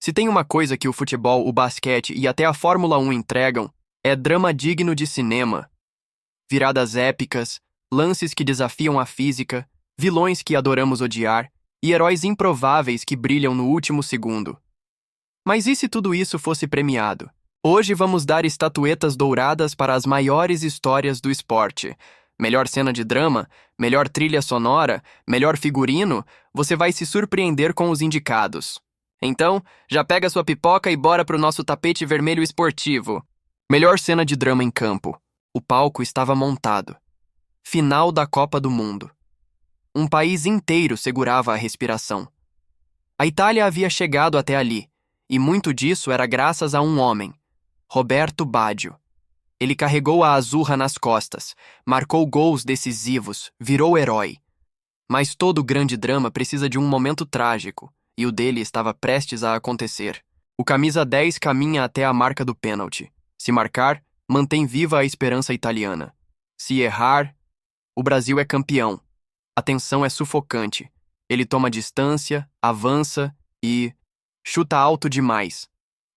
Se tem uma coisa que o futebol, o basquete e até a Fórmula 1 entregam, é drama digno de cinema. Viradas épicas, lances que desafiam a física, vilões que adoramos odiar e heróis improváveis que brilham no último segundo. Mas e se tudo isso fosse premiado? Hoje vamos dar estatuetas douradas para as maiores histórias do esporte. Melhor cena de drama, melhor trilha sonora, melhor figurino, você vai se surpreender com os indicados. Então, já pega sua pipoca e bora pro nosso tapete vermelho esportivo. Melhor cena de drama em campo. O palco estava montado. Final da Copa do Mundo. Um país inteiro segurava a respiração. A Itália havia chegado até ali, e muito disso era graças a um homem, Roberto Baggio. Ele carregou a Azzurra nas costas, marcou gols decisivos, virou herói. Mas todo grande drama precisa de um momento trágico, e o dele estava prestes a acontecer. O camisa 10 caminha até a marca do pênalti. Se marcar, mantém viva a esperança italiana. Se errar, o Brasil é campeão. A tensão é sufocante. Ele toma distância, avança e chuta alto demais.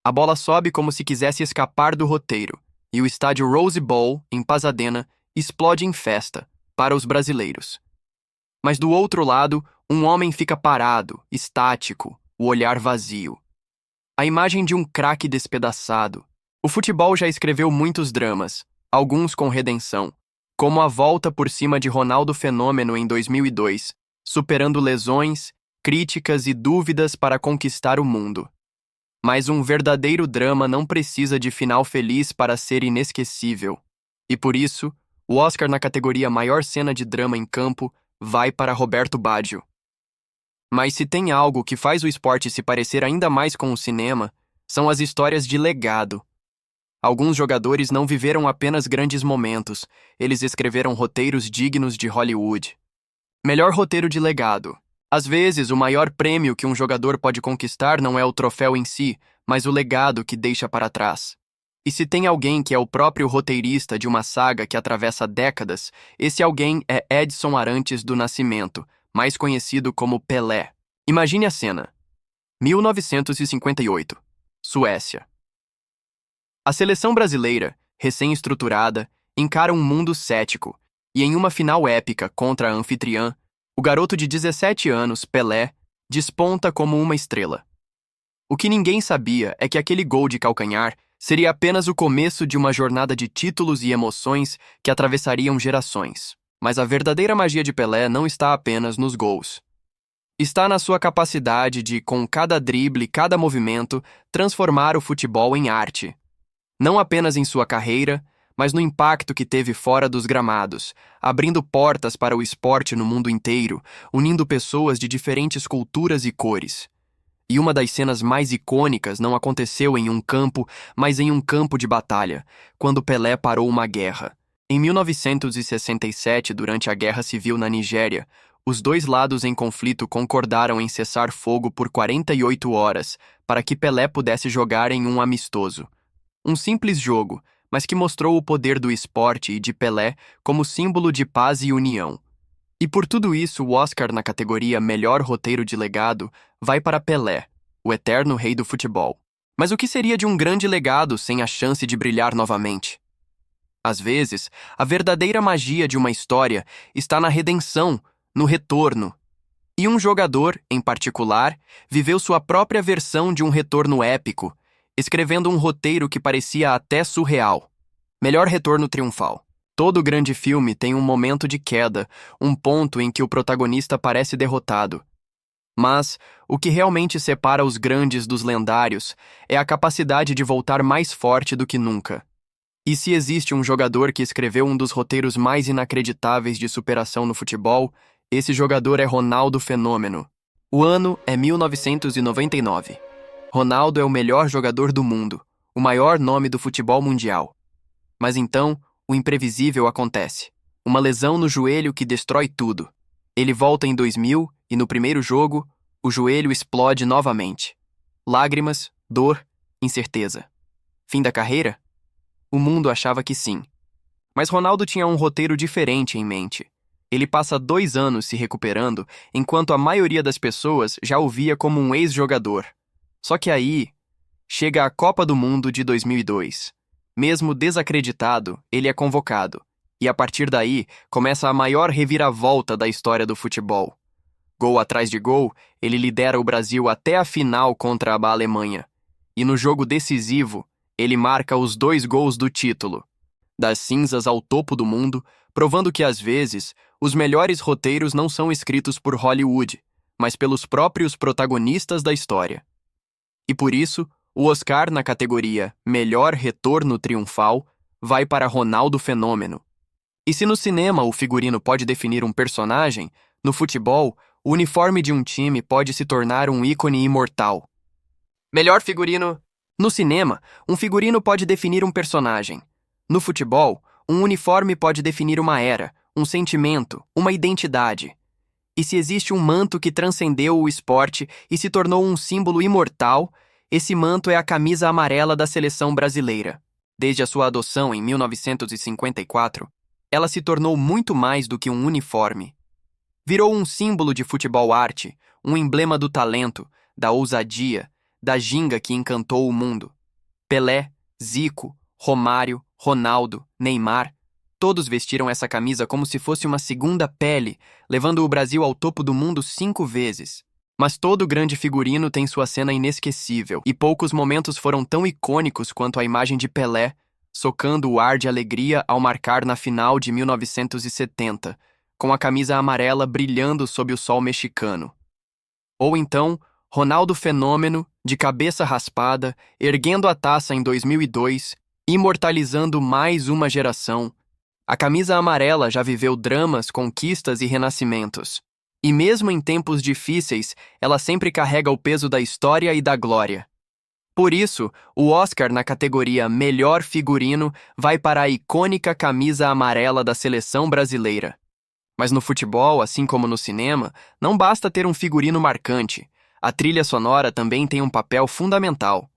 A bola sobe como se quisesse escapar do roteiro, e o estádio Rose Bowl, em Pasadena, explode em festa, para os brasileiros. Mas do outro lado, um homem fica parado, estático, o olhar vazio. A imagem de um craque despedaçado. O futebol já escreveu muitos dramas, alguns com redenção, como a volta por cima de Ronaldo Fenômeno em 2002, superando lesões, críticas e dúvidas para conquistar o mundo. Mas um verdadeiro drama não precisa de final feliz para ser inesquecível. E por isso, o Oscar na categoria Maior Cena de Drama em Campo vai para Roberto Baggio. Mas se tem algo que faz o esporte se parecer ainda mais com o cinema, são as histórias de legado. Alguns jogadores não viveram apenas grandes momentos, eles escreveram roteiros dignos de Hollywood. Melhor roteiro de legado. Às vezes, o maior prêmio que um jogador pode conquistar não é o troféu em si, mas o legado que deixa para trás. E se tem alguém que é o próprio roteirista de uma saga que atravessa décadas, esse alguém é Edson Arantes do Nascimento, mais conhecido como Pelé. Imagine a cena. 1958. Suécia. A seleção brasileira, recém-estruturada, encara um mundo cético, e em uma final épica contra a anfitriã, o garoto de 17 anos, Pelé, desponta como uma estrela. O que ninguém sabia é que aquele gol de calcanhar seria apenas o começo de uma jornada de títulos e emoções que atravessariam gerações. Mas a verdadeira magia de Pelé não está apenas nos gols. Está na sua capacidade de, com cada drible, cada movimento, transformar o futebol em arte. Não apenas em sua carreira, mas no impacto que teve fora dos gramados, abrindo portas para o esporte no mundo inteiro, unindo pessoas de diferentes culturas e cores. E uma das cenas mais icônicas não aconteceu em um campo, mas em um campo de batalha, quando Pelé parou uma guerra. Em 1967, durante a Guerra Civil na Nigéria, os dois lados em conflito concordaram em cessar fogo por 48 horas para que Pelé pudesse jogar em um amistoso. Um simples jogo, mas que mostrou o poder do esporte e de Pelé como símbolo de paz e união. E por tudo isso, o Oscar na categoria Melhor Roteiro de Legado vai para Pelé, o eterno rei do futebol. Mas o que seria de um grande legado sem a chance de brilhar novamente? Às vezes, a verdadeira magia de uma história está na redenção, no retorno. E um jogador, em particular, viveu sua própria versão de um retorno épico, escrevendo um roteiro que parecia até surreal. Melhor retorno triunfal. Todo grande filme tem um momento de queda, um ponto em que o protagonista parece derrotado. Mas o que realmente separa os grandes dos lendários é a capacidade de voltar mais forte do que nunca. E se existe um jogador que escreveu um dos roteiros mais inacreditáveis de superação no futebol, esse jogador é Ronaldo Fenômeno. O ano é 1999. Ronaldo é o melhor jogador do mundo, o maior nome do futebol mundial. Mas então, o imprevisível acontece. Uma lesão no joelho que destrói tudo. Ele volta em 2000 e no primeiro jogo, o joelho explode novamente. Lágrimas, dor, incerteza. Fim da carreira? O mundo achava que sim. Mas Ronaldo tinha um roteiro diferente em mente. Ele passa 2 anos se recuperando, enquanto a maioria das pessoas já o via como um ex-jogador. Só que aí chega a Copa do Mundo de 2002. Mesmo desacreditado, ele é convocado. E a partir daí começa a maior reviravolta da história do futebol. Gol atrás de gol, ele lidera o Brasil até a final contra a Alemanha. E no jogo decisivo, ele marca os 2 gols do título. Das cinzas ao topo do mundo, provando que às vezes os melhores roteiros não são escritos por Hollywood, mas pelos próprios protagonistas da história. E por isso, o Oscar na categoria Melhor Retorno Triunfal vai para Ronaldo Fenômeno. E se no cinema o figurino pode definir um personagem, no futebol, o uniforme de um time pode se tornar um ícone imortal. Melhor figurino. No cinema, um figurino pode definir um personagem. No futebol, um uniforme pode definir uma era, um sentimento, uma identidade. E se existe um manto que transcendeu o esporte e se tornou um símbolo imortal, esse manto é a camisa amarela da seleção brasileira. Desde a sua adoção em 1954, ela se tornou muito mais do que um uniforme. Virou um símbolo de futebol-arte, um emblema do talento, da ousadia, da ginga que encantou o mundo. Pelé, Zico, Romário, Ronaldo, Neymar, todos vestiram essa camisa como se fosse uma segunda pele, levando o Brasil ao topo do mundo 5 vezes. Mas todo grande figurino tem sua cena inesquecível, e poucos momentos foram tão icônicos quanto a imagem de Pelé, socando o ar de alegria ao marcar na final de 1970, com a camisa amarela brilhando sob o sol mexicano. Ou então, Ronaldo Fenômeno, de cabeça raspada, erguendo a taça em 2002, imortalizando mais uma geração. A camisa amarela já viveu dramas, conquistas e renascimentos. E mesmo em tempos difíceis, ela sempre carrega o peso da história e da glória. Por isso, o Oscar na categoria Melhor Figurino vai para a icônica camisa amarela da seleção brasileira. Mas no futebol, assim como no cinema, não basta ter um figurino marcante. A trilha sonora também tem um papel fundamental.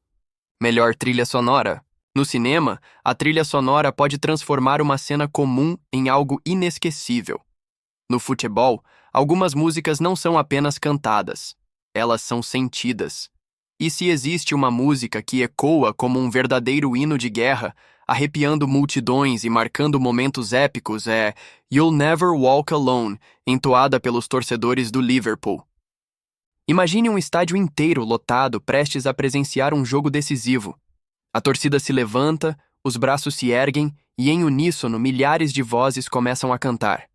Melhor trilha sonora. No cinema, a trilha sonora pode transformar uma cena comum em algo inesquecível. No futebol, algumas músicas não são apenas cantadas, elas são sentidas. E se existe uma música que ecoa como um verdadeiro hino de guerra, arrepiando multidões e marcando momentos épicos, é You'll Never Walk Alone, entoada pelos torcedores do Liverpool. Imagine um estádio inteiro lotado prestes a presenciar um jogo decisivo. A torcida se levanta, os braços se erguem e, em uníssono, milhares de vozes começam a cantar.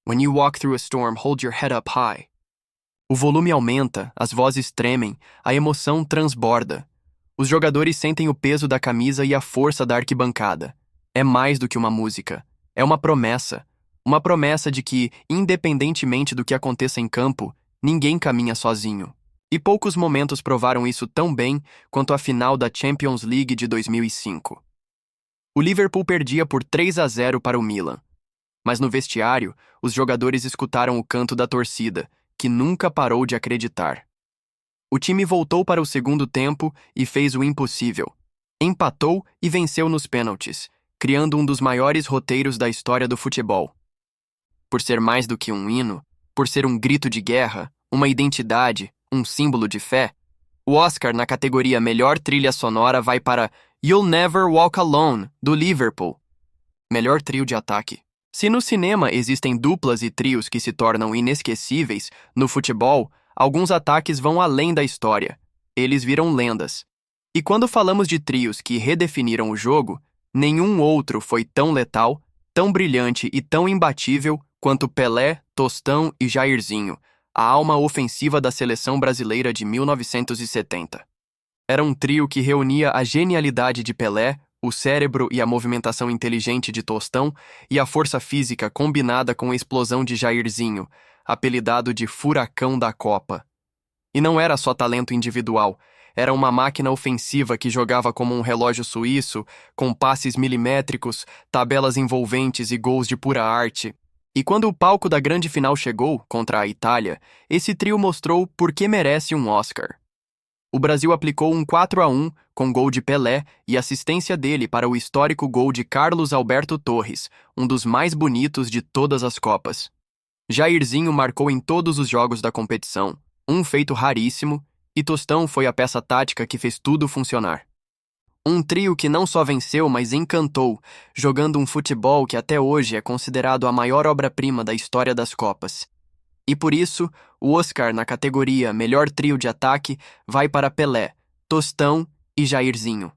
When you walk through a storm, hold your head up high. O volume aumenta, as vozes tremem, a emoção transborda. Os jogadores sentem o peso da camisa e a força da arquibancada. É mais do que uma música. É uma promessa. Uma promessa de que, independentemente do que aconteça em campo, ninguém caminha sozinho. E poucos momentos provaram isso tão bem quanto a final da Champions League de 2005. O Liverpool perdia por 3-0 para o Milan. Mas no vestiário, os jogadores escutaram o canto da torcida, que nunca parou de acreditar. O time voltou para o segundo tempo e fez o impossível. Empatou e venceu nos pênaltis, criando um dos maiores roteiros da história do futebol. Por ser mais do que um hino, por ser um grito de guerra, uma identidade, um símbolo de fé, o Oscar na categoria Melhor Trilha Sonora vai para You'll Never Walk Alone, do Liverpool. Melhor trio de ataque. Se no cinema existem duplas e trios que se tornam inesquecíveis, no futebol, alguns ataques vão além da história. Eles viram lendas. E quando falamos de trios que redefiniram o jogo, nenhum outro foi tão letal, tão brilhante e tão imbatível quanto Pelé, Tostão e Jairzinho, a alma ofensiva da seleção brasileira de 1970. Era um trio que reunia a genialidade de Pelé, o cérebro e a movimentação inteligente de Tostão e a força física combinada com a explosão de Jairzinho, apelidado de Furacão da Copa. E não era só talento individual, era uma máquina ofensiva que jogava como um relógio suíço, com passes milimétricos, tabelas envolventes e gols de pura arte. E quando o palco da grande final chegou, contra a Itália, esse trio mostrou por que merece um Oscar. O Brasil aplicou um 4-1 com gol de Pelé e assistência dele para o histórico gol de Carlos Alberto Torres, um dos mais bonitos de todas as Copas. Jairzinho marcou em todos os jogos da competição, um feito raríssimo, E Tostão foi a peça tática que fez tudo funcionar. Um trio que não só venceu, mas encantou, jogando um futebol que até hoje é considerado a maior obra-prima da história das Copas. E por isso, o Oscar na categoria Melhor Trio de Ataque vai para Pelé, Tostão e Jairzinho.